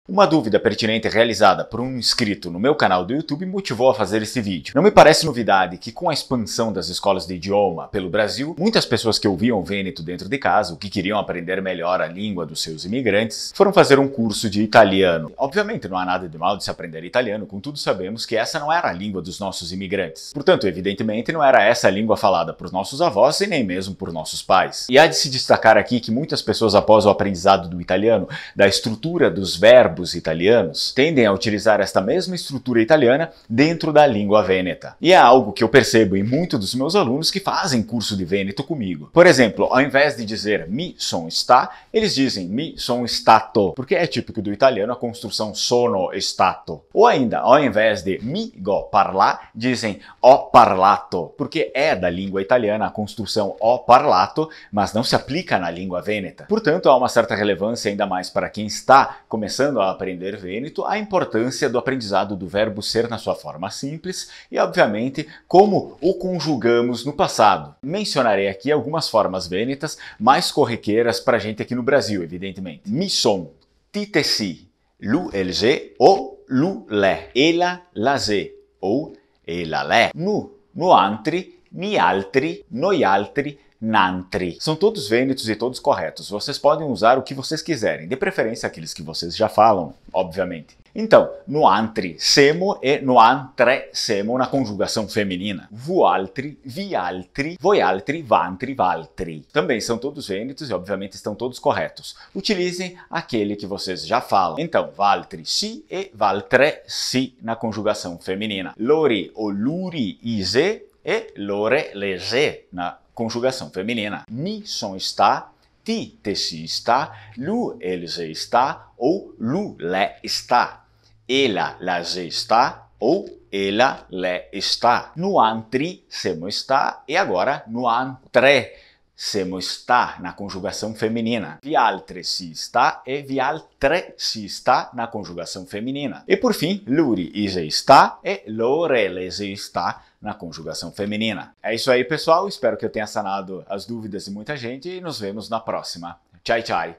Uma dúvida pertinente realizada por um inscrito no meu canal do YouTube motivou a fazer esse vídeo. Não me parece novidade que com a expansão das escolas de idioma pelo Brasil, muitas pessoas que ouviam Vêneto dentro de casa, ou que queriam aprender melhor a língua dos seus imigrantes, foram fazer um curso de italiano. Obviamente não há nada de mal de se aprender italiano, contudo sabemos que essa não era a língua dos nossos imigrantes. Portanto, evidentemente não era essa a língua falada por nossos avós e nem mesmo por nossos pais. E há de se destacar aqui que muitas pessoas após o aprendizado do italiano, da estrutura dos verbos italianos, tendem a utilizar esta mesma estrutura italiana dentro da língua vêneta. E é algo que eu percebo em muitos dos meus alunos que fazem curso de Vêneto comigo. Por exemplo, ao invés de dizer mi son sta, eles dizem mi son stato, porque é típico do italiano a construção sono stato. Ou ainda, ao invés de mi go parlar, dizem ho parlato, porque é da língua italiana a construção ho parlato, mas não se aplica na língua vêneta. Portanto, há uma certa relevância ainda mais para quem está começando a aprender vêneto, a importância do aprendizado do verbo ser na sua forma simples e, obviamente, como o conjugamos no passado. Mencionarei aqui algumas formas vênetas mais corriqueiras para a gente aqui no Brasil, evidentemente. Mi son, ti te si, lu el je ou lu le, ela la je ou ela le, no antri, ni altri, noi altri, nantri. São todos vênetos e todos corretos. Vocês podem usar o que vocês quiserem, de preferência aqueles que vocês já falam, obviamente. Então, no antri semo e no antre semo na conjugação feminina. Vu altri, vi altri, voi altri, vantri, valtri. Também são todos vênetos e obviamente estão todos corretos. Utilizem aquele que vocês já falam. Então, valtri si e valtre si na conjugação feminina. Lori ou luri ise e lore lege na conjugação feminina. Mi son sta, ti te si sta, lu el je sta ou lu le sta. Ela la je sta ou ela le sta. No antri semo sta e agora no antre semo sta na conjugação feminina. Vi altre si sta e vi altre si sta na conjugação feminina. E por fim, luri ise sta e lore lege sta na conjugação feminina. É isso aí, pessoal. Espero que eu tenha sanado as dúvidas de muita gente e nos vemos na próxima. Tchau, tchau!